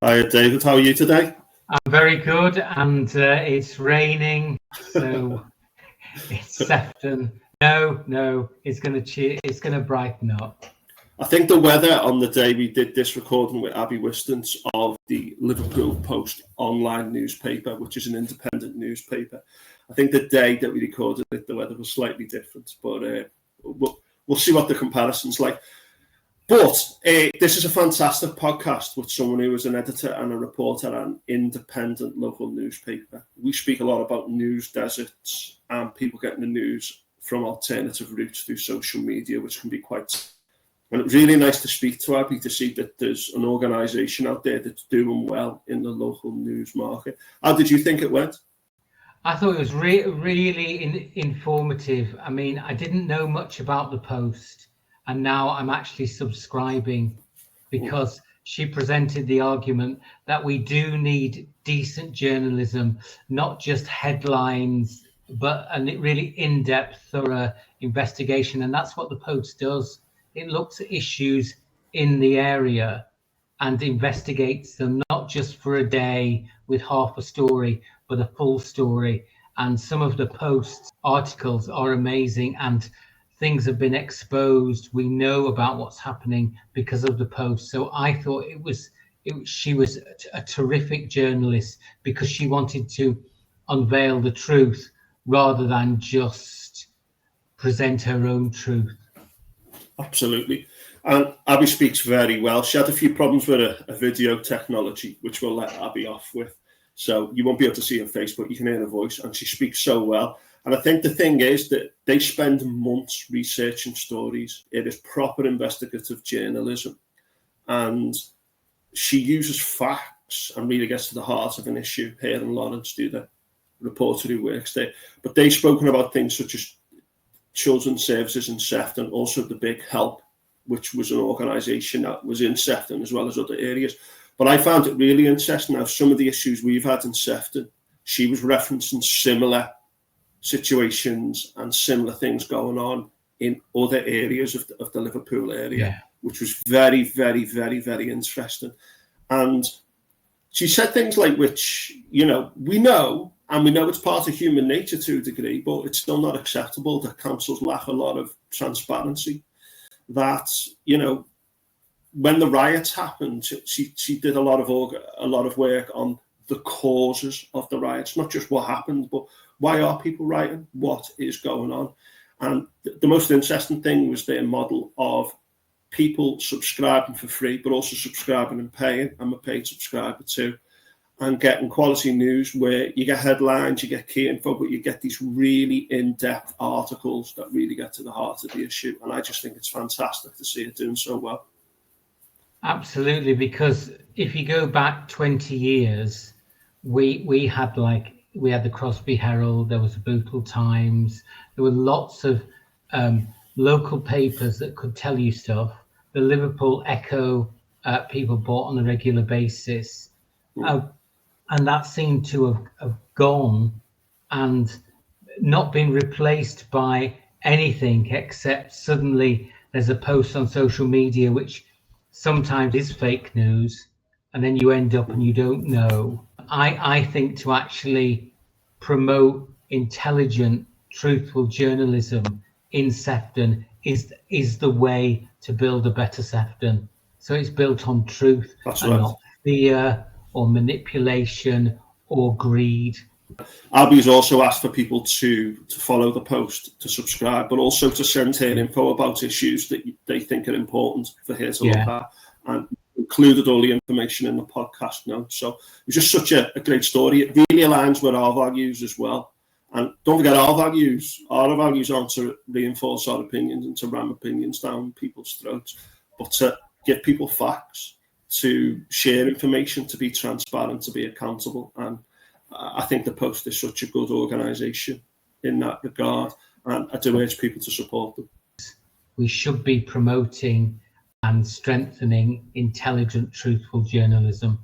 Hi, David. How are you today? I'm very good, and it's raining, so it's Sefton. No, it's going to brighten up. I think the weather on the day we did this recording with Abi Whistance of the Liverpool Post online newspaper, which is an independent newspaper, I think the day that we recorded it, the weather was slightly different, but we'll see what the comparison's like. But this is a fantastic podcast with someone who is an editor and a reporter at an independent local newspaper. We speak a lot about news deserts and people getting the news from alternative routes through social media, which can be quite... And it was really nice to speak to Abi to see that there's an organisation out there that's doing well in the local news market. How did you think it went? I thought it was really informative. I mean, I didn't know much about the Post, and now I'm actually subscribing because she presented the argument that we do need decent journalism, not just headlines, but a really in-depth, thorough investigation. And that's what the Post does. It looks at issues in the area and investigates them, not just for a day with half a story, but a full story. And some of the Post's articles are amazing, and things have been exposed. We know about what's happening because of the Post. So I thought she was a terrific journalist because she wanted to unveil the truth rather than just present her own truth. Absolutely. And Abi speaks very well. She had a few problems with a video technology, which we'll let Abi off with. So you won't be able to see her face, but you can hear her voice, and she speaks so well. And I think the thing is that they spend months researching stories. It is proper investigative journalism. And she uses facts and really gets to the heart of an issue. Her and Lawrence do, the reporter who works there. But they've spoken about things such as children's services in Sefton, also the Big Help, which was an organisation that was in Sefton as well as other areas. But I found it really interesting how some of the issues we've had in Sefton, she was referencing similar situations and similar things going on in other areas of the Liverpool area, which was very, very, very, very interesting. And she said things like, which, we know, and we know it's part of human nature to a degree, but it's still not acceptable that councils lack a lot of transparency. That, when the riots happened, she did a lot of work on the causes of the riots, not just what happened, but why are people rioting? What is going on? And the most interesting thing was their model of people subscribing for free, but also subscribing and paying. I'm a paid subscriber too. And getting quality news where you get headlines, you get key info, but you get these really in-depth articles that really get to the heart of the issue. And I just think it's fantastic to see it doing so well. Absolutely, because if you go back 20 years, we had the Crosby Herald, there was the Bootle Times, there were lots of local papers that could tell you stuff. The Liverpool Echo people bought on a regular basis. And that seemed to have gone and not been replaced by anything except suddenly there's a post on social media which sometimes is fake news, and then you end up and you don't know. I think to actually promote intelligent, truthful journalism in Sefton is the way to build a better Sefton. So it's built on truth. That's and right. Not fear or manipulation or greed. Abi's also asked for people to follow the Post, to subscribe, but also to send her info about issues that they think are important for her to look at, and included all the information in the podcast notes. So it was just such a great story. It really aligns with our values as well. And don't forget our values. Our values aren't to reinforce our opinions and to ram opinions down people's throats, but to give people facts, to share information, to be transparent, to be accountable. And I think the Post is such a good organisation in that regard, and I do urge people to support them. We should be promoting and strengthening intelligent, truthful journalism.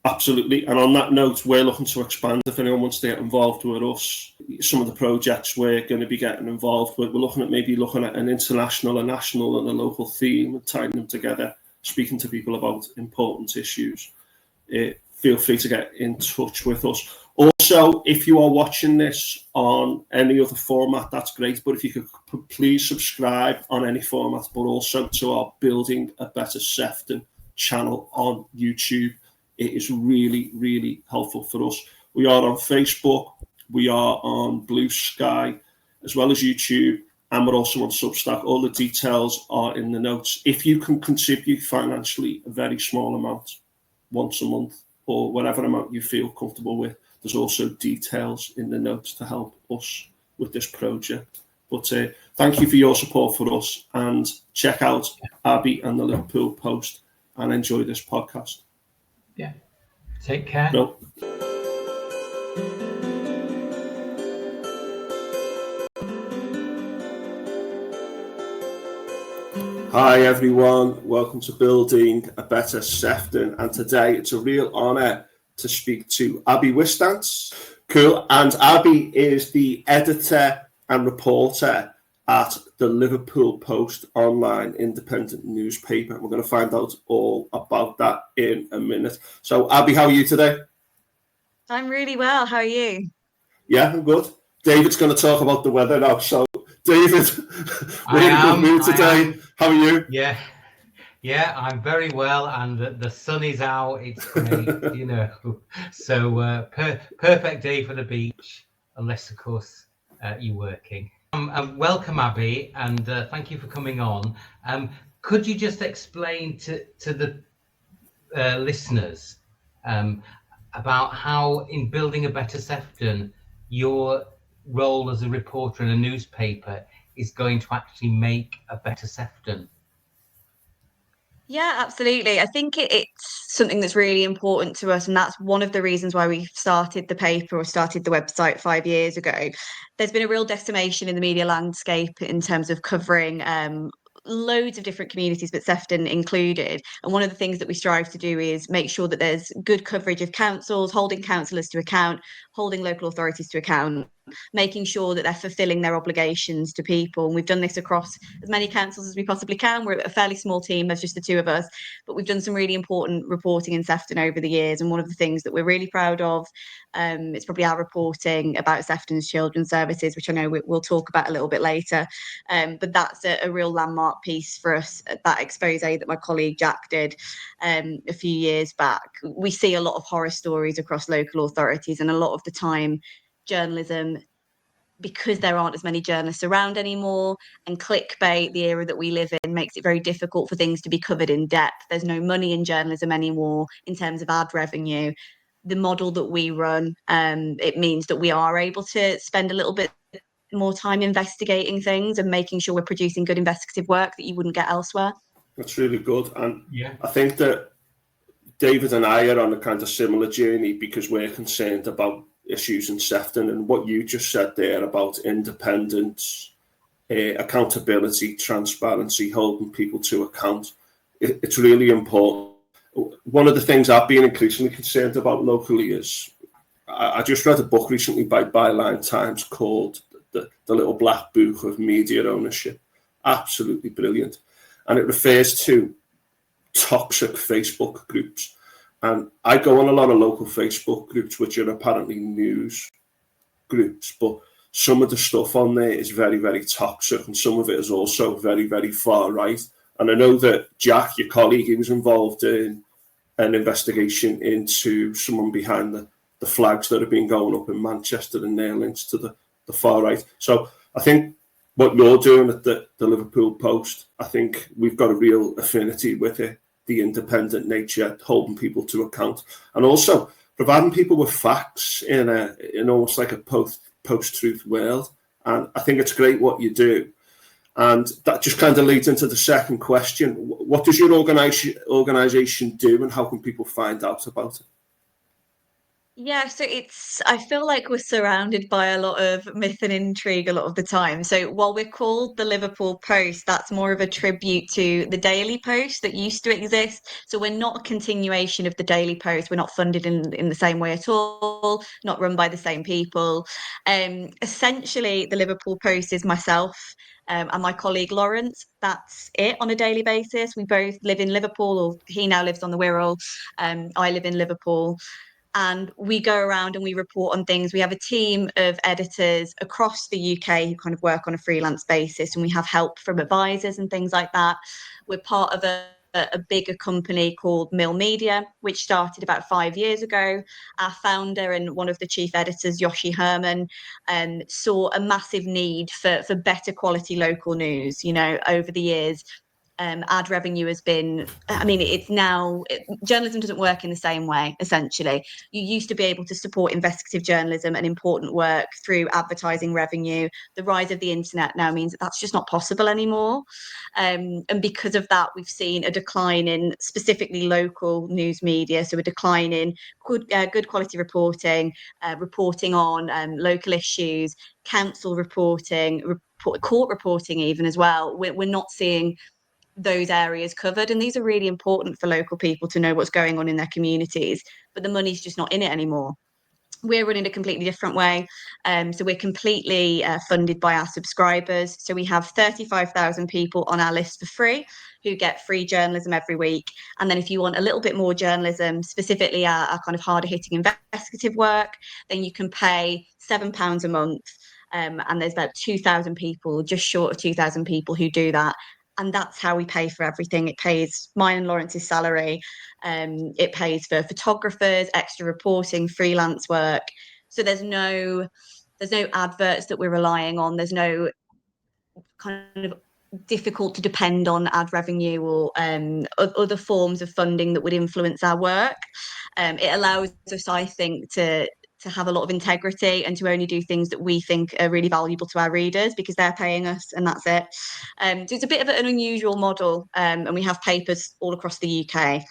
Absolutely. And on that note, we're looking to expand. If anyone wants to get involved with us, some of the projects we're going to be getting involved with, we're looking at an international, a national and a local theme and tying them together speaking to people about important issues, feel free to get in touch with us. Also, if you are watching this on any other format, that's great. But if you could please subscribe on any format, but also to our Building a Better Sefton channel on YouTube. It is really, really helpful for us. We are on Facebook, we are on Blue Sky, as well as YouTube, and we're also on Substack. All the details are in the notes. If you can contribute financially a very small amount, once a month, or whatever amount you feel comfortable with, there's also details in the notes to help us with this project. But thank you for your support for us, and check out Abi and the Liverpool Post and enjoy this podcast. Yeah. Take care. No. Hi everyone, welcome to Building a Better Sefton, and today it's a real honour to speak to Abi Whistance. Cool, and Abi is the editor and reporter at the Liverpool Post online independent newspaper. We're going to find out all about that in a minute. So Abi, how are you today? I'm really well, how are you? Yeah, I'm good. David's going to talk about the weather now, so David, we're in a good mood today. How are you? Yeah, I'm very well, and the sun is out. It's great, you know. So perfect day for the beach, unless of course you're working. Welcome, Abi, and thank you for coming on. Could you just explain to the listeners about how, in Building a Better Sefton, your role as a reporter in a newspaper is going to actually make a better Sefton? Yeah, absolutely. I think it's something that's really important to us, and that's one of the reasons why we started the paper or started the website 5 years ago. There's been a real decimation in the media landscape in terms of covering loads of different communities, but Sefton included. And one of the things that we strive to do is make sure that there's good coverage of councils, holding councillors to account, holding local authorities to account, making sure that they're fulfilling their obligations to people. And we've done this across as many councils as we possibly can. We're a fairly small team, there's just the two of us, but we've done some really important reporting in Sefton over the years. And one of the things that we're really proud of, it's probably our reporting about Sefton's children's services, which I know we'll talk about a little bit later. But that's a real landmark piece for us, that expose that my colleague Jack did a few years back. We see a lot of horror stories across local authorities, and a lot of the time journalism, because there aren't as many journalists around anymore, and clickbait, the era that we live in, makes it very difficult for things to be covered in depth. There's no money in journalism anymore in terms of ad revenue. The model that we run, it means that we are able to spend a little bit more time investigating things and making sure we're producing good investigative work that you wouldn't get elsewhere. That's really good. And yeah, I think that David and I are on a kind of similar journey, because we're concerned about issues in Sefton, and what you just said there about independence, accountability, transparency, holding people to account. It's really important. One of the things I've been increasingly concerned about locally is, I just read a book recently by Byline Times called the Little Black Book of Media Ownership. Absolutely brilliant. And it refers to toxic Facebook groups. And I go on a lot of local Facebook groups, which are apparently news groups, but some of the stuff on there is very, very toxic, and some of it is also very, very far right. And I know that Jack, your colleague, he was involved in an investigation into someone behind the flags that have been going up in Manchester and their links to the far right. So I think what you're doing at the Liverpool Post, I think we've got a real affinity with it. The independent nature, holding people to account, and also providing people with facts in almost like a post-truth world. And I think it's great what you do. And that just kind of leads into the second question. What does your organisation do, and how can people find out about it? Yeah, so I feel like we're surrounded by a lot of myth and intrigue a lot of the time. So while we're called the Liverpool Post, that's more of a tribute to the Daily Post that used to exist. So we're not a continuation of the Daily Post. We're not funded in the same way at all, not run by the same people. Essentially, the Liverpool Post is myself. And my colleague Lawrence, that's it on a daily basis. We both live in Liverpool, or he now lives on the Wirral. I live in Liverpool, and we go around and we report on things. We have a team of editors across the UK who kind of work on a freelance basis, and we have help from advisors and things like that. We're part of a bigger company called Mill Media, which started about 5 years ago. Our founder and one of the chief editors, Yoshi Herman, saw a massive need for better quality local news. Over the years, ad revenue has been, it's now, journalism doesn't work in the same way. Essentially, you used to be able to support investigative journalism and important work through advertising revenue. The rise of the internet now means that that's just not possible anymore, and because of that, we've seen a decline in specifically local news media. So a decline in good quality reporting, reporting on local issues, council reporting, court reporting even as well. We're not seeing those areas covered, and these are really important for local people to know what's going on in their communities, but the money's just not in it anymore. We're running a completely different way. So we're completely funded by our subscribers. So we have 35,000 people on our list for free who get free journalism every week. And then if you want a little bit more journalism, specifically our kind of harder hitting investigative work, then you can pay £7 a month. And there's about 2,000 people, just short of 2,000 people who do that. And that's how we pay for everything. It pays mine and Lawrence's salary. It pays for photographers, extra reporting, freelance work. So there's no adverts that we're relying on. There's no kind of difficult to depend on ad revenue or other forms of funding that would influence our work. It allows us, I think, to have a lot of integrity and to only do things that we think are really valuable to our readers because they're paying us, and that's it. So it's a bit of an unusual model, and we have papers all across the UK,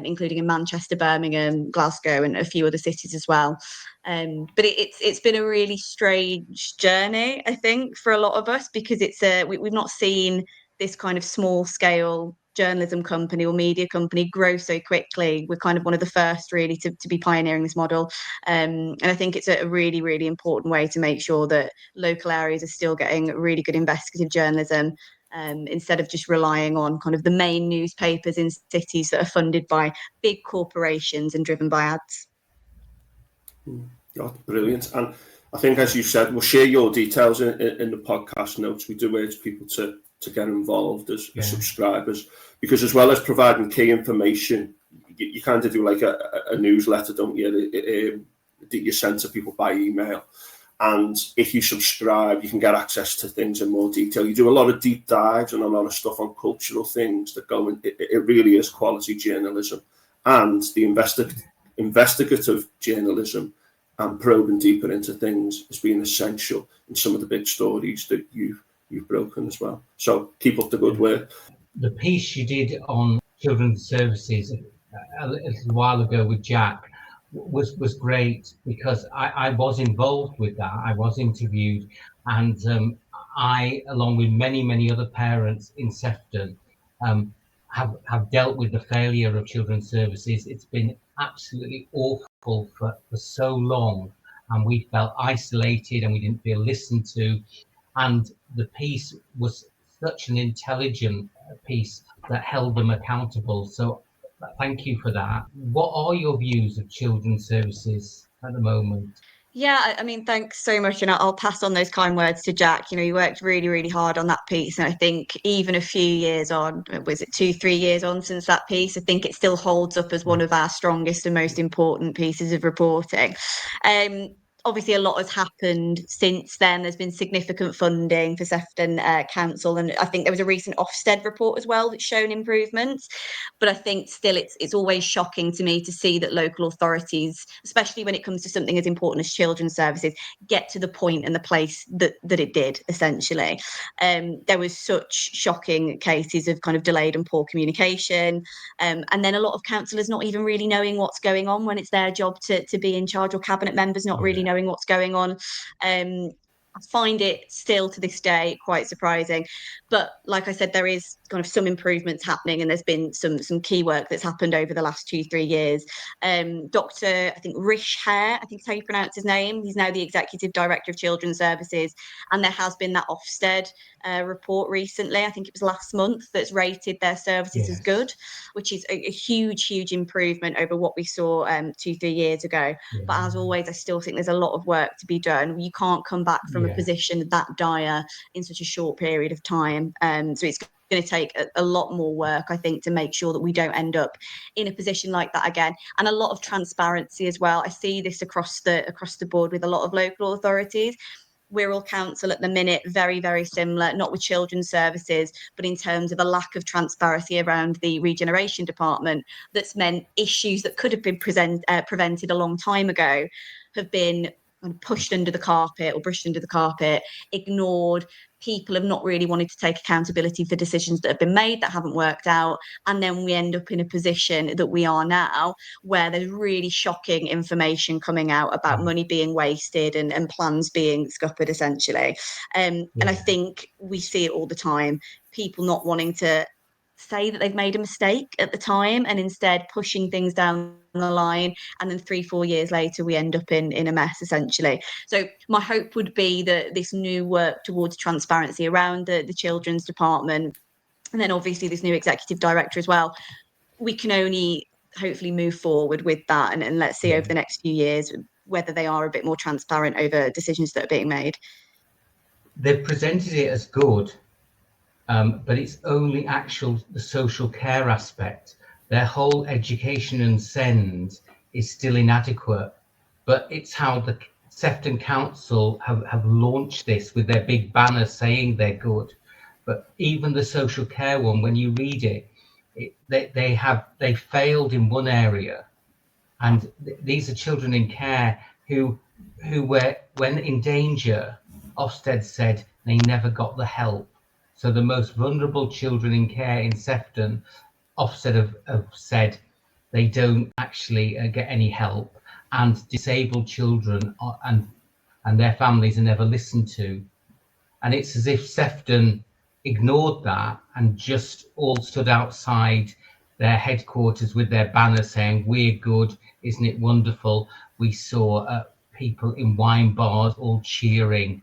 including in Manchester, Birmingham, Glasgow, and a few other cities as well. But it's been a really strange journey, I think, for a lot of us, because we've not seen this kind of small scale journalism company or media company grow so quickly. We're kind of one of the first really to be pioneering this model. And I think it's a really, really important way to make sure that local areas are still getting really good investigative journalism, instead of just relying on kind of the main newspapers in cities that are funded by big corporations and driven by ads. God, brilliant. And I think, as you said, we'll share your details in the podcast notes. We do urge people to get involved as subscribers, because as well as providing key information, you kind of do like a newsletter, don't you, that you send to people by email. And if you subscribe, you can get access to things in more detail. You do a lot of deep dives and a lot of stuff on cultural things that go in. It really is quality journalism. And the investigative journalism and probing deeper into things has been essential in some of the big stories that you've broken as well. So keep up the good work. The piece you did on children's services a little while ago with Jack was great, because I was involved with that. I was interviewed, and I, along with many other parents in Sefton, have dealt with the failure of children's services. It's been absolutely awful for so long, and we felt isolated and we didn't feel listened to. And the piece was such an intelligent piece that held them accountable. So thank you for that. What are your views of children's services at the moment? Yeah, I mean, thanks so much. And I'll pass on those kind words to Jack. He worked really, really hard on that piece. And I think even a few years on, was it 2-3 years on since that piece, I think it still holds up as one of our strongest and most important pieces of reporting. obviously a lot has happened since then. There's been significant funding for Sefton Council, and I think there was a recent Ofsted report as well that's shown improvements. But I think still it's always shocking to me to see that local authorities, especially when it comes to something as important as children's services, get to the point and the place that it did, essentially. There was such shocking cases of kind of delayed and poor communication, and then a lot of councillors not even really knowing what's going on when it's their job to be in charge, or cabinet members not really knowing what's going on. I find it still to this day quite surprising. But like I said, there is kind of some improvements happening, and there's been some key work that's happened over the last 2-3 years. Dr. I think Rish Hare, I think is how you pronounce his name. He's now the Executive Director of Children's Services. And there has been that Ofsted report recently, I think it was last month, that's rated their services as good, which is a huge improvement over what we saw 2-3 years ago. But as always, I still think there's a lot of work to be done. You can't come back from a position that dire in such a short period of time. So it's going to take a lot more work, I think, to make sure that we don't end up in a position like that again. And a lot of transparency as well. I see this across the board with a lot of local authorities. Wirral Council at the minute, very similar, not with children's services, but in terms of a lack of transparency around the regeneration department, that's meant issues that could have been prevented a long time ago have been pushed under the carpet or brushed under the carpet, ignored. People have not really wanted to take accountability for decisions that have been made that haven't worked out. And then we end up in a position that we are now, where there's really shocking information coming out about money being wasted and plans being scuppered, essentially. And I think we see it all the time. People not wanting to say that they've made a mistake at the time, and instead pushing things down the line, and then 3-4 years later we end up in a mess, essentially. So my hope would be that this new work towards transparency around the children's department, and then obviously this new executive director as well, we can only hopefully move forward with that, and let's see over the next few years whether they are a bit more transparent over decisions that are being made. They've presented it as good, but it's only the social care aspect. Their whole education and send is still inadequate, but it's how the Sefton Council have launched this with their big banner saying they're good. But even the social care one, when you read it, they failed in one area, and these are children in care who were, when in danger, Ofsted said they never got the help. So the most vulnerable children in care in Sefton, Ofsted have said they don't actually get any help, and disabled children and their families are never listened to. And it's as if Sefton ignored that and just all stood outside their headquarters with their banner saying, "We're good, isn't it wonderful?" We saw people in wine bars all cheering.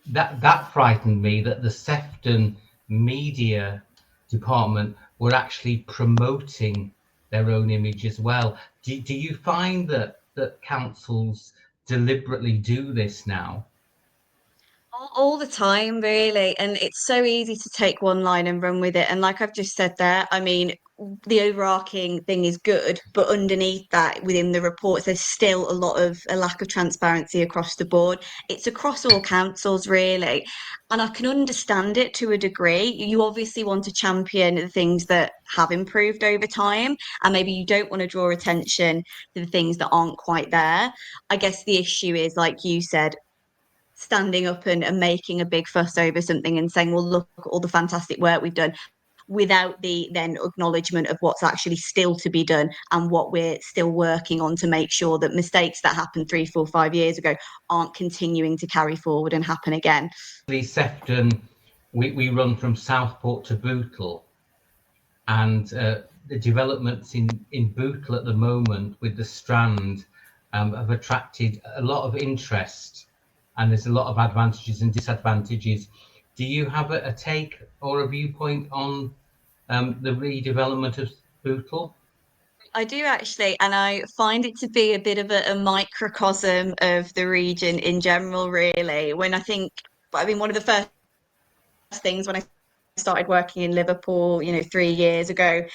That frightened me, that the Sefton media department were actually promoting their own image as well. Do you find that councils deliberately do this now? All the time, really. And it's so easy to take one line and run with it. And like I've just said there, I mean, the overarching thing is good, but underneath that, within the reports, there's still a lack of transparency across the board. It's across all councils, really. And I can understand it to a degree. You obviously want to champion the things that have improved over time, and maybe you don't want to draw attention to the things that aren't quite there. I guess the issue is, like you said, standing up and making a big fuss over something and saying, well, look at all the fantastic work we've done, without the then acknowledgement of what's actually still to be done and what we're still working on to make sure that mistakes that happened 3, 4, 5 years ago aren't continuing to carry forward and happen again. Sefton, we run from Southport to Bootle, and the developments in Bootle at the moment with the Strand have attracted a lot of interest, and there's a lot of advantages and disadvantages. Do you have a take or a viewpoint on the redevelopment of Bootle? I do, actually, and I find it to be a bit of a microcosm of the region in general, really. One of the first things when I started working in Liverpool, 3 years ago,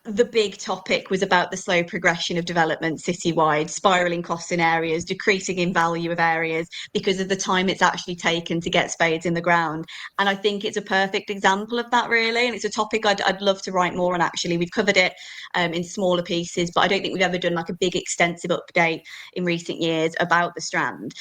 the big topic was about the slow progression of development citywide, spiralling costs in areas, decreasing in value of areas because of the time it's actually taken to get spades in the ground. And I think it's a perfect example of that, really. And it's a topic I'd love to write more on, actually. We've covered it in smaller pieces, but I don't think we've ever done like a big extensive update in recent years about the Strand.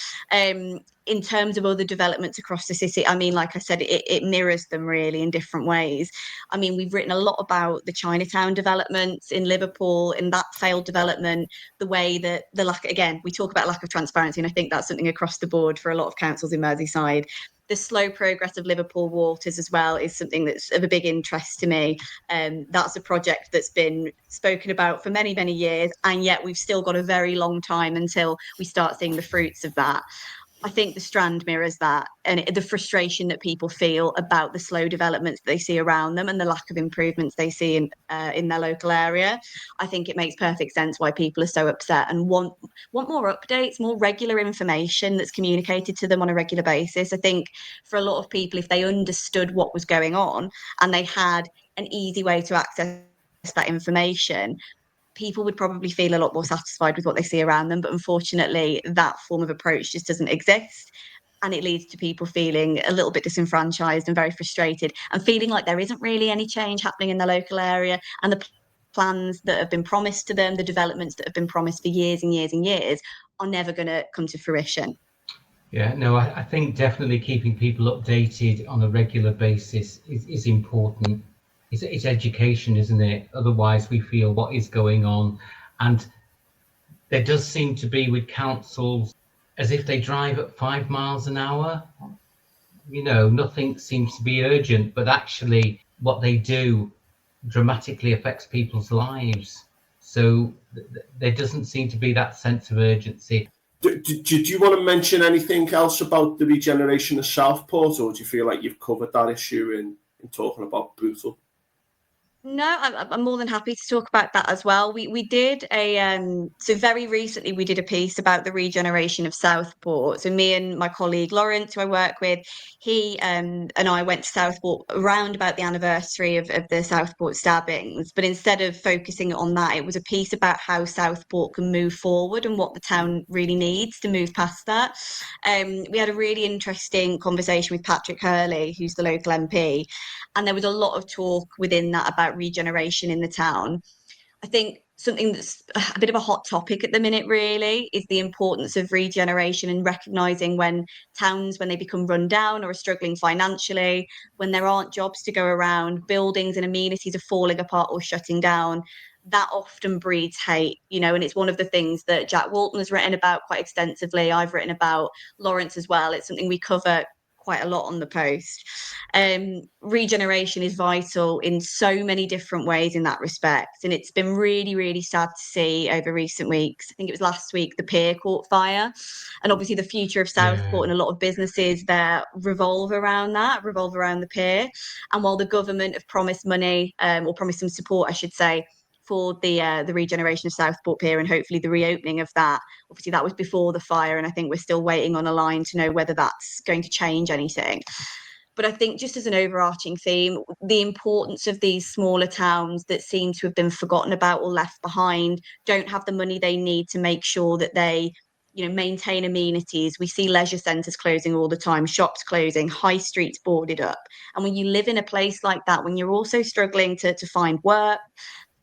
In terms of other developments across the city, I mean, like I said, it mirrors them really in different ways. I mean, we've written a lot about the Chinatown developments in Liverpool, in that failed development, the way that the lack, again, we talk about lack of transparency, and I think that's something across the board for a lot of councils in Merseyside. The slow progress of Liverpool Waters as well is something that's of a big interest to me. That's a project that's been spoken about for many, many years, and yet we've still got a very long time until we start seeing the fruits of that. I think the Strand mirrors that, and the frustration that people feel about the slow developments that they see around them and the lack of improvements they see in their local area. I think it makes perfect sense why people are so upset and want more updates, more regular information that's communicated to them on a regular basis. I think for a lot of people, if they understood what was going on and they had an easy way to access that information, people would probably feel a lot more satisfied with what they see around them. But unfortunately, that form of approach just doesn't exist. And it leads to people feeling a little bit disenfranchised and very frustrated and feeling like there isn't really any change happening in the local area. And the plans that have been promised to them, the developments that have been promised for years and years and years, are never going to come to fruition. Yeah, no, I think definitely keeping people updated on a regular basis is important. It's education, isn't it? Otherwise, we feel what is going on. And there does seem to be with councils, as if they drive at 5 miles an hour. You know, nothing seems to be urgent, but actually what they do dramatically affects people's lives. So there doesn't seem to be that sense of urgency. Did you want to mention anything else about the regeneration of Southport, or do you feel like you've covered that issue in talking about Bootle? No, I'm more than happy to talk about that as well. We did so very recently we did a piece about the regeneration of Southport. So me and my colleague Lawrence, who I work with, he and I went to Southport around about the anniversary of the Southport stabbings. But instead of focusing on that, it was a piece about how Southport can move forward and what the town really needs to move past that. We had a really interesting conversation with Patrick Hurley, who's the local MP. And there was a lot of talk within that about regeneration in the town. I think something that's a bit of a hot topic at the minute, really, is the importance of regeneration and recognising when towns, when they become run down or are struggling financially, when there aren't jobs to go around, buildings and amenities are falling apart or shutting down. That often breeds hate, you know, and it's one of the things that Jack Walton has written about quite extensively. I've written about, Lawrence as well. It's something we cover quite a lot on the Post. Regeneration is vital in so many different ways in that respect, and it's been really, really sad to see over recent weeks. I think it was last week the pier caught fire, and obviously the future of Southport and a lot of businesses there revolve around the pier. And while the government have promised money, or promised some support, I should say, for the regeneration of Southport Pier and hopefully the reopening of that. Obviously, that was before the fire, and I think we're still waiting on a line to know whether that's going to change anything. But I think just as an overarching theme, the importance of these smaller towns that seem to have been forgotten about or left behind, don't have the money they need to make sure that they, you know, maintain amenities. We see leisure centres closing all the time, shops closing, high streets boarded up. And when you live in a place like that, when you're also struggling to find work,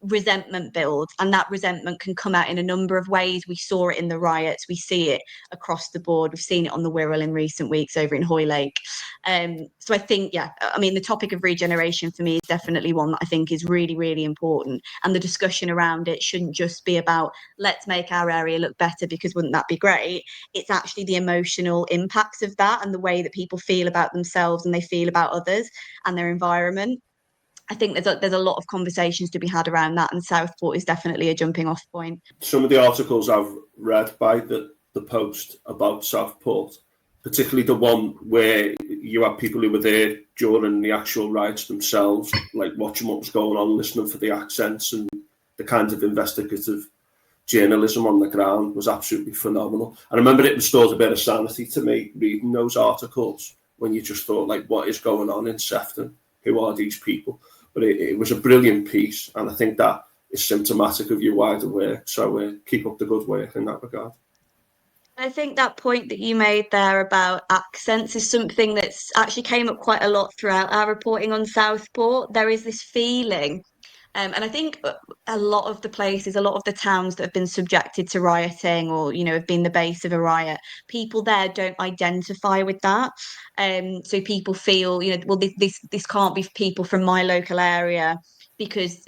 resentment builds, and that resentment can come out in a number of ways. We saw it in the riots, we see it across the board, we've seen it on the Wirral in recent weeks over in Hoylake. So I think, yeah, I mean, the topic of regeneration for me is definitely one that I think is really, really important, and the discussion around it shouldn't just be about let's make our area look better because wouldn't that be great. It's actually the emotional impacts of that and the way that people feel about themselves and they feel about others and their environment. I think there's a lot of conversations to be had around that, and Southport is definitely a jumping off point. Some of the articles I've read by the Post about Southport, particularly the one where you have people who were there during the actual riots themselves, like watching what was going on, listening for the accents, and the kind of investigative journalism on the ground was absolutely phenomenal. I remember it restored a bit of sanity to me reading those articles when you just thought, like, what is going on in Sefton? Who are these people? But it was a brilliant piece, and I think that is symptomatic of your wider work. So keep up the good work in that regard. I think that point that you made there about accents is something that's actually came up quite a lot throughout our reporting on Southport. There is this feeling, and I think a lot of the places, a lot of the towns that have been subjected to rioting or, have been the base of a riot, people there don't identify with that. So people feel, well, this can't be people from my local area because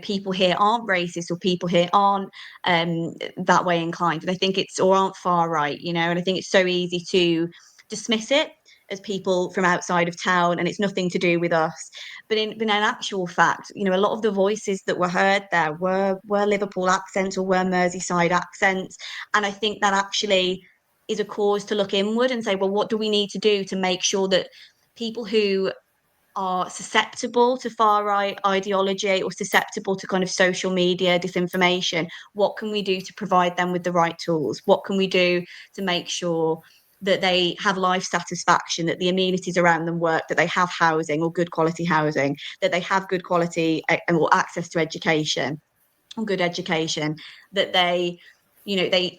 people here aren't racist or people here aren't that way inclined, and I think it's or aren't far right, and I think it's so easy to dismiss it as people from outside of town and it's nothing to do with us. But in actual fact, a lot of the voices that were heard there were Liverpool accents or were Merseyside accents, and I think that actually is a cause to look inward and say, well, what do we need to do to make sure that people who are susceptible to far right ideology or susceptible to kind of social media disinformation, what can we do to provide them with the right tools? What can we do to make sure that they have life satisfaction, that the amenities around them work, that they have housing or good quality housing, that they have good quality or access to education or good education, that they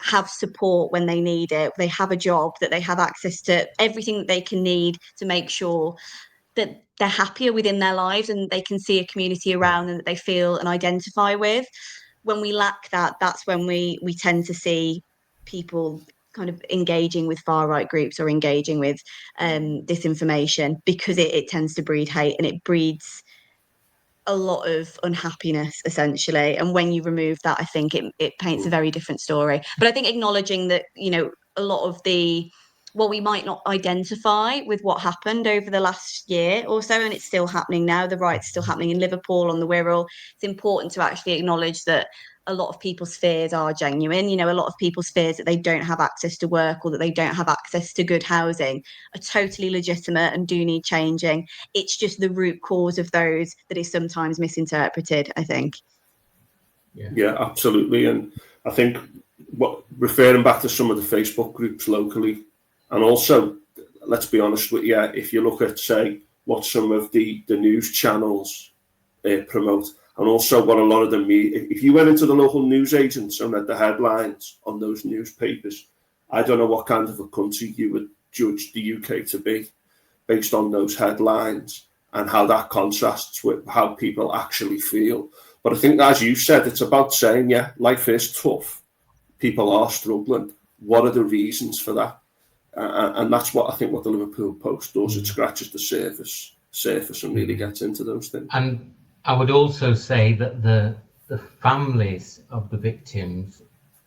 have support when they need it, they have a job, that they have access to everything that they can need to make sure that they're happier within their lives and they can see a community around them that they feel and identify with. When we lack that, that's when we tend to see people kind of engaging with far right groups or engaging with disinformation, because it tends to breed hate and it breeds a lot of unhappiness essentially. And when you remove that, I think it paints a very different story. But I think acknowledging that, a lot of we might not identify with what happened over the last year or so, and it's still happening now. The riots still happening in Liverpool on the Wirral. It's important to actually acknowledge that a lot of people's fears are genuine. A lot of people's fears that they don't have access to work or that they don't have access to good housing are totally legitimate and do need changing. It's just the root cause of those that is sometimes misinterpreted, I think. Yeah, absolutely. And I think referring back to some of the Facebook groups locally, and also, let's be honest with you, if you look at, say, what some of the news channels promote, and also what a lot of them, if you went into the local news agents and read the headlines on those newspapers, I don't know what kind of a country you would judge the UK to be based on those headlines and how that contrasts with how people actually feel. But I think, as you said, it's about saying, yeah, life is tough. People are struggling. What are the reasons for that? And that's what I think what the Liverpool Post does. It scratches the surface and really gets into those things. And I would also say that the families of the victims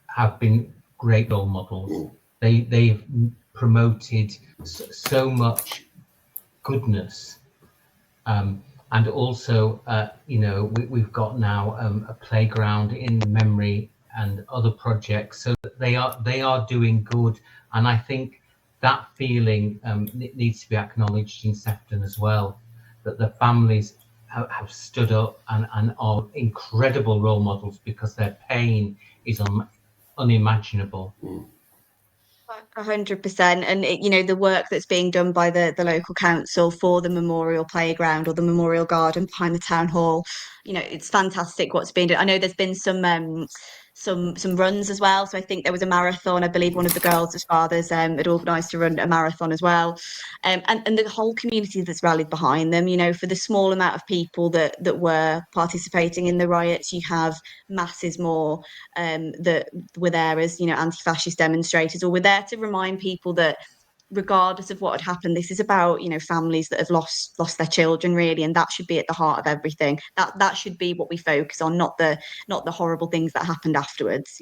have been great role models. They've promoted so much goodness, and also we've got now a playground in memory and other projects, so that they are doing good. And I think that feeling needs to be acknowledged in Sefton as well, that the families have stood up and are incredible role models, because their pain is unimaginable. 100%. And the work that's being done by the local council for the memorial playground or the memorial garden behind the town hall, it's fantastic what's being done. I know there's been some runs as well. So I think there was a marathon. I believe one of the girls' fathers had organised to run a marathon as well. And the whole community that's rallied behind them, for the small amount of people that were participating in the riots, you have masses more that were there as, anti-fascist demonstrators, or were there to remind people that regardless of what had happened, this is about, families that have lost their children, really, and that should be at the heart of everything. That should be what we focus on, not the horrible things that happened afterwards.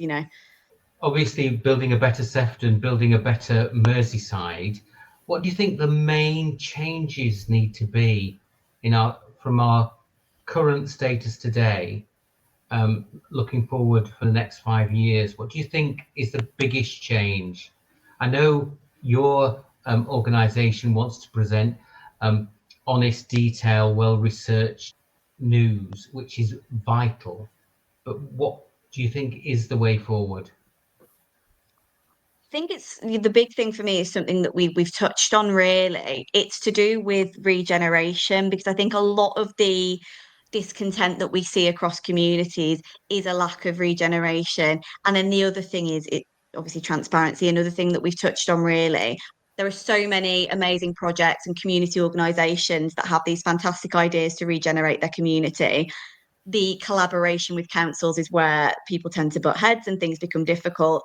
Obviously, building a better Sefton, building a better Merseyside. What do you think the main changes need to be from our current status today, looking forward for the next 5 years? What do you think is the biggest change? I know your organisation wants to present honest, detailed, well-researched news, which is vital. But what do you think is the way forward? I think it's the big thing for me is something that we've touched on, really. It's to do with regeneration, because I think a lot of the discontent that we see across communities is a lack of regeneration. And then the other thing is obviously transparency, another thing that we've touched on really. There are so many amazing projects and community organisations that have these fantastic ideas to regenerate their community. The collaboration with councils is where people tend to butt heads and things become difficult.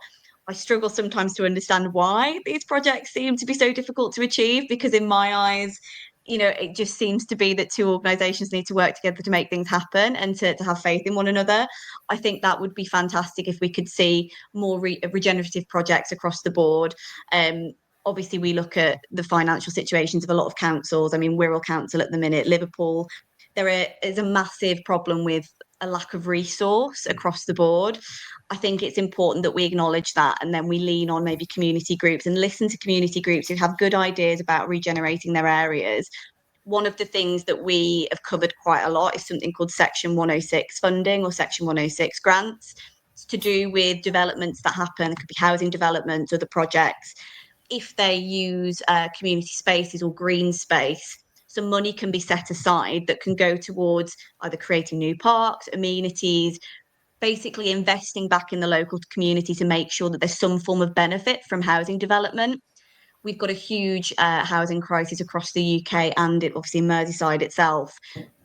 I struggle sometimes to understand why these projects seem to be so difficult to achieve, because in my eyes, it just seems to be that two organisations need to work together to make things happen and to have faith in one another. I think that would be fantastic if we could see more regenerative projects across the board. Obviously, we look at the financial situations of a lot of councils. I mean, Wirral Council at the minute, Liverpool, there is a massive problem with a lack of resource across the board. I think it's important that we acknowledge that, and then we lean on maybe community groups and listen to community groups who have good ideas about regenerating their areas. One of the things that we have covered quite a lot is something called Section 106 funding or Section 106 grants. It's to do with developments that happen. It could be housing developments, other projects. If they use community spaces or green space, some money can be set aside that can go towards either creating new parks, amenities, basically investing back in the local community to make sure that there's some form of benefit from housing development. We've got a huge housing crisis across the UK and obviously Merseyside itself.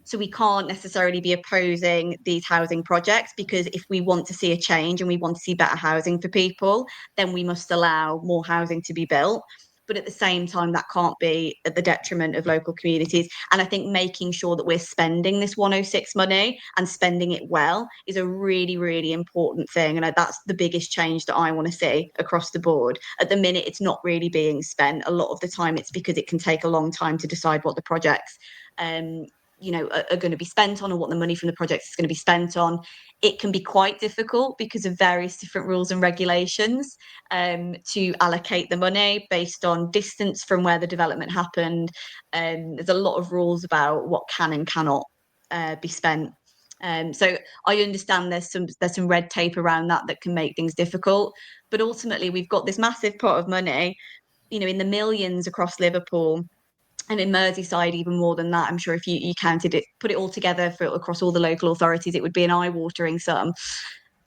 So we can't necessarily be opposing these housing projects, because if we want to see a change and we want to see better housing for people, then we must allow more housing to be built. But at the same time, that can't be at the detriment of local communities. And I think making sure that we're spending this 106 money and spending it well is a really, really important thing. And that's the biggest change that I want to see across the board. At the minute, it's not really being spent. A lot of the time, it's because it can take a long time to decide what the projects are going to be spent on, or what the money from the project is going to be spent on. It can be quite difficult because of various different rules and regulations to allocate the money based on distance from where the development happened. There's a lot of rules about what can and cannot be spent. So I understand there's some red tape around that can make things difficult. But ultimately, we've got this massive pot of money, in the millions across Liverpool. And in Merseyside, even more than that. I'm sure if you counted it, put it all together across all the local authorities, it would be an eye-watering sum.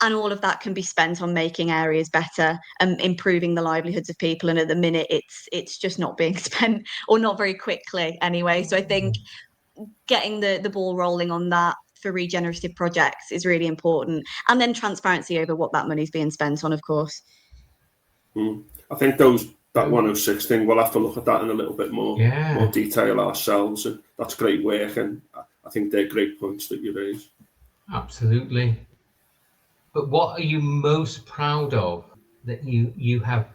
And all of that can be spent on making areas better and improving the livelihoods of people. And at the minute, it's just not being spent, or not very quickly anyway. So I think getting the ball rolling on that for regenerative projects is really important. And then transparency over what that money's being spent on, of course. I think that 106 thing, we'll have to look at that in a little bit more detail ourselves. And that's great work, and I think they're great points that you raise. Absolutely. But what are you most proud of that you have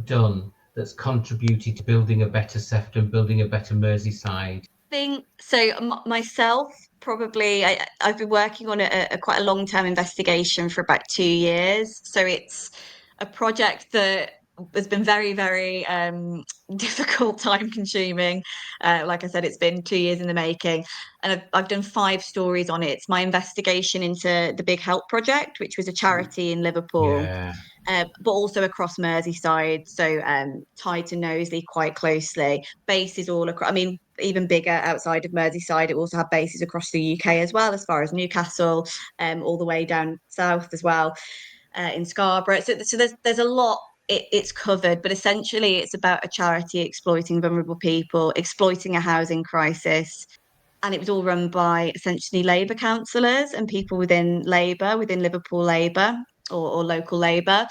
done that's contributed to building a better Sefton, building a better Merseyside? I think so. Myself, probably, I've been working on quite a long-term investigation for about 2 years. So it's a project that has been very, very difficult, time-consuming. Like I said, it's been 2 years in the making, and I've done 5 stories on it. It's my investigation into the Big Help Project, which was a charity in Liverpool. Yeah. But also across Merseyside, so tied to Knowsley quite closely. Bases all across, I mean, even bigger outside of Merseyside. It also had bases across the UK as well, as far as Newcastle, all the way down south as well, in Scarborough. So there's a lot it's covered, but essentially it's about a charity exploiting vulnerable people, exploiting a housing crisis. And it was all run by essentially Labour councillors and people within Labour, within Liverpool Labour or local Labour.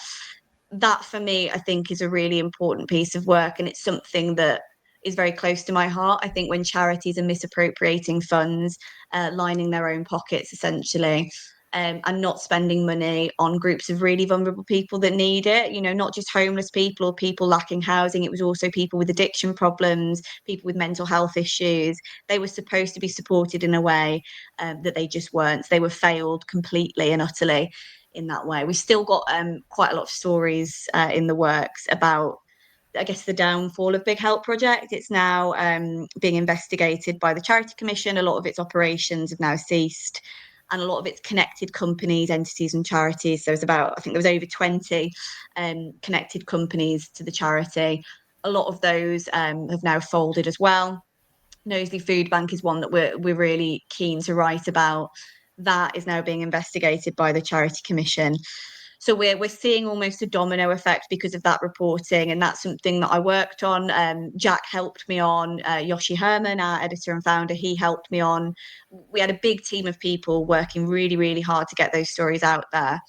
That for me, I think, is a really important piece of work. And it's something that is very close to my heart. I think when charities are misappropriating funds, lining their own pockets, essentially, and not spending money on groups of really vulnerable people that need it, not just homeless people or people lacking housing. It was also people with addiction problems, people with mental health issues. They were supposed to be supported in a way that they just weren't. They were failed completely and utterly in that way. We still got quite a lot of stories in the works about, I guess, the downfall of Big Help Project. It's now being investigated by the Charity Commission. A lot of its operations have now ceased, and a lot of its connected companies, entities and charities. So I think there was over 20 connected companies to the charity. A lot of those have now folded as well. Knowsley Food Bank is one that we're really keen to write about. That is now being investigated by the Charity Commission. So we're seeing almost a domino effect because of that reporting, and that's something that I worked on. Jack helped me on. Yoshi Herman, our editor and founder, he helped me on. We had a big team of people working really, really hard to get those stories out there.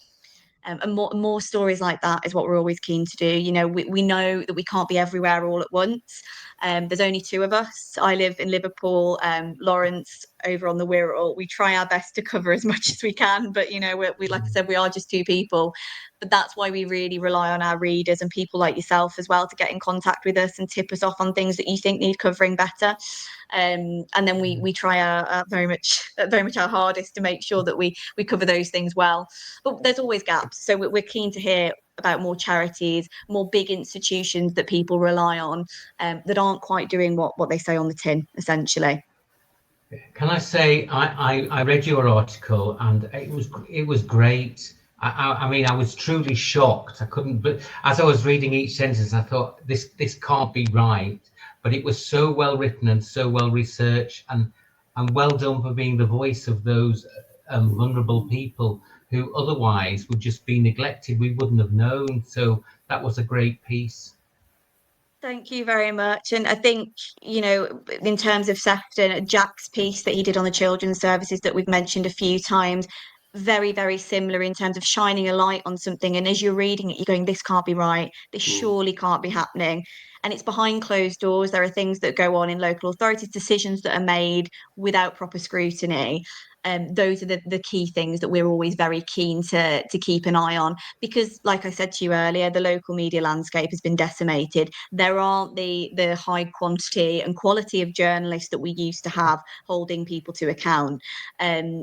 And more stories like that is what we're always keen to do. You know, we know that we can't be everywhere all at once. There's only two of us. I live in Liverpool. Lawrence over on the Wirral. We try our best to cover as much as we can, but you know, we like I said, we are just two people. But that's why we really rely on our readers and people like yourself as well to get in contact with us and tip us off on things that you think need covering better. And then we try our very much our hardest to make sure that we cover those things well. But there's always gaps, so we're keen to hear about more charities, more big institutions that people rely on, that aren't quite doing what they say on the tin, essentially. Can I say I read your article and it was great. I mean, I was truly shocked. I couldn't, but as I was reading each sentence, I thought this can't be right. But it was so well written and so well researched, and well done for being the voice of those vulnerable people who otherwise would just be neglected. We wouldn't have known. So that was a great piece. Thank you very much. And I think, you know, in terms of Sefton, Jack's piece that he did on the children's services that we've mentioned a few times, very, very similar in terms of shining a light on something. And as you're reading it, you're going, this can't be right. This surely can't be happening. And it's behind closed doors. There are things that go on in local authorities, decisions that are made without proper scrutiny. Those are the key things that we're always very keen to keep an eye on, because like I said to you earlier, the local media landscape has been decimated. There aren't the high quantity and quality of journalists that we used to have holding people to account.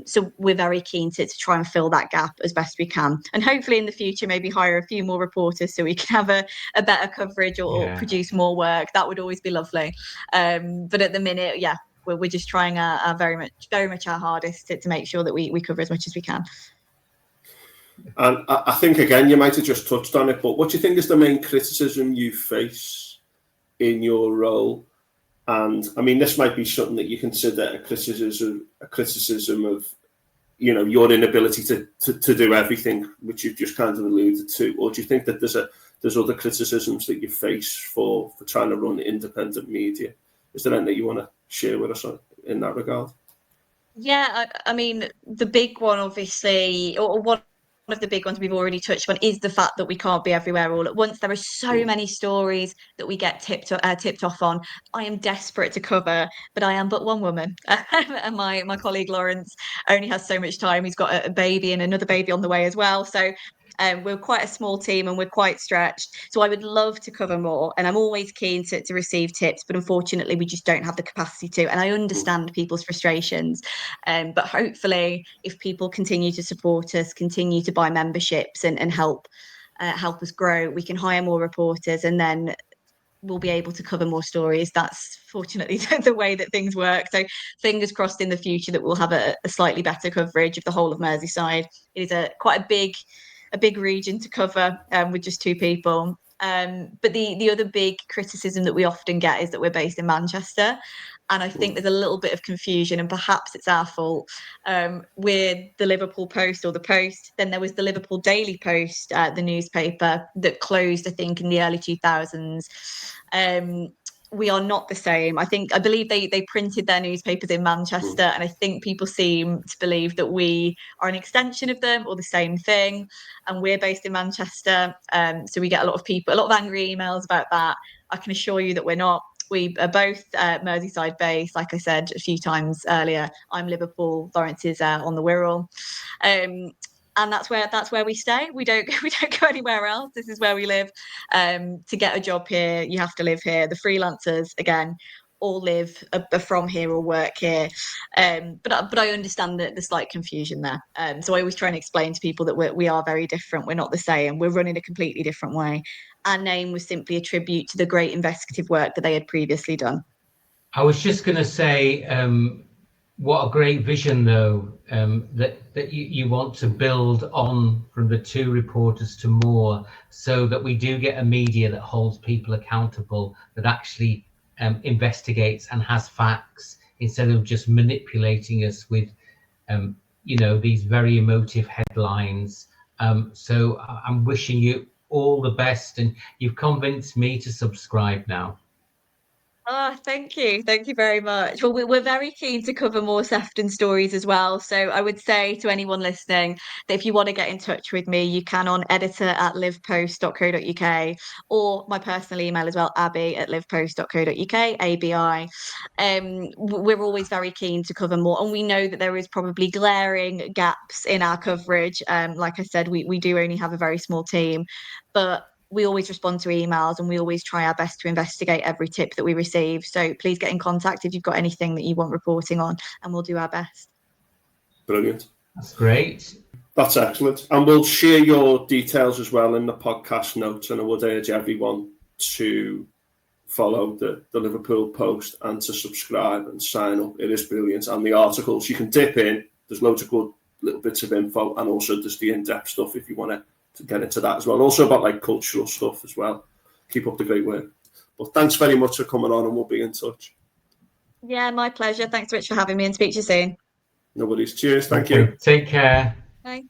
So we're very keen to try and fill that gap as best we can, and hopefully in the future maybe hire a few more reporters so we can have a better coverage or produce more work. That would always be lovely. But at the minute, we're just trying our very much our hardest to make sure that we cover as much as we can. And I think, again, you might have just touched on it, but what do you think is the main criticism you face in your role? And I mean, this might be something that you consider a criticism of, you know, your inability to do everything, which you've just kind of alluded to, or do you think that there's other criticisms that you face for trying to run independent media? Is there anything that you want to share with us in that regard? Yeah, I mean, the big one, obviously, or one of the big ones we've already touched on, is the fact that we can't be everywhere all at once. There are so many stories that we get tipped off on. I am desperate to cover, but I am but one woman. And my colleague Lawrence only has so much time. He's got a baby and another baby on the way as well. So we're quite a small team and we're quite stretched. So I would love to cover more, and I'm always keen to receive tips, but unfortunately we just don't have the capacity to. And I understand people's frustrations, but hopefully if people continue to support us, continue to buy memberships and help us grow, we can hire more reporters, and then we'll be able to cover more stories. That's fortunately the way that things work. So fingers crossed in the future that we'll have a slightly better coverage of the whole of Merseyside. It is quite a big region to cover with just two people. But the other big criticism that we often get is that we're based in Manchester. And I think there's a little bit of confusion, and perhaps it's our fault. We're the Liverpool Post, or the Post. Then there was the Liverpool Daily Post, the newspaper that closed, I think, in the early 2000s. We are not the same. I believe they printed their newspapers in Manchester, and I think people seem to believe that we are an extension of them or the same thing. And we're based in Manchester, so we get a lot of angry emails about that. I can assure you that we're not. We are both Merseyside based, like I said a few times earlier. I'm Liverpool, Lawrence is on the Wirral. And that's where we stay. We don't go anywhere else. This is where we live. To get a job here, you have to live here. The freelancers, again, all live from here or work here. But I understand the slight confusion there. So I always try and explain to people that we are very different. We're not the same. We're running a completely different way. Our name was simply a tribute to the great investigative work that they had previously done. I was just going to say, what a great vision, though, that you want to build on from the two reporters to more, so that we do get a media that holds people accountable, that actually investigates and has facts instead of just manipulating us with, these very emotive headlines. So I'm wishing you all the best, and you've convinced me to subscribe now. Oh, thank you. Thank you very much. Well, we're very keen to cover more Sefton stories as well. So I would say to anyone listening that if you want to get in touch with me, you can on editor@livepost.co.uk, or my personal email as well, abi@livepost.co.uk, ABI. We're always very keen to cover more. And we know that there is probably glaring gaps in our coverage. Like I said, we do only have a very small team, but we always respond to emails and we always try our best to investigate every tip that we receive. So please get in contact if you've got anything that you want reporting on, and we'll do our best. Brilliant. That's great. That's excellent. And we'll share your details as well in the podcast notes. And I would urge everyone to follow the Liverpool Post and to subscribe and sign up. It is brilliant. And the articles, you can dip in. There's loads of good little bits of info, and also there's the in-depth stuff if you want to get into that as well. Also about like cultural stuff as well. Keep up the great work. But thanks very much for coming on, and we'll be in touch. Yeah, my pleasure. Thanks so much for having me, and speak to you soon. No worries. Cheers. Thank you. Take care. Bye.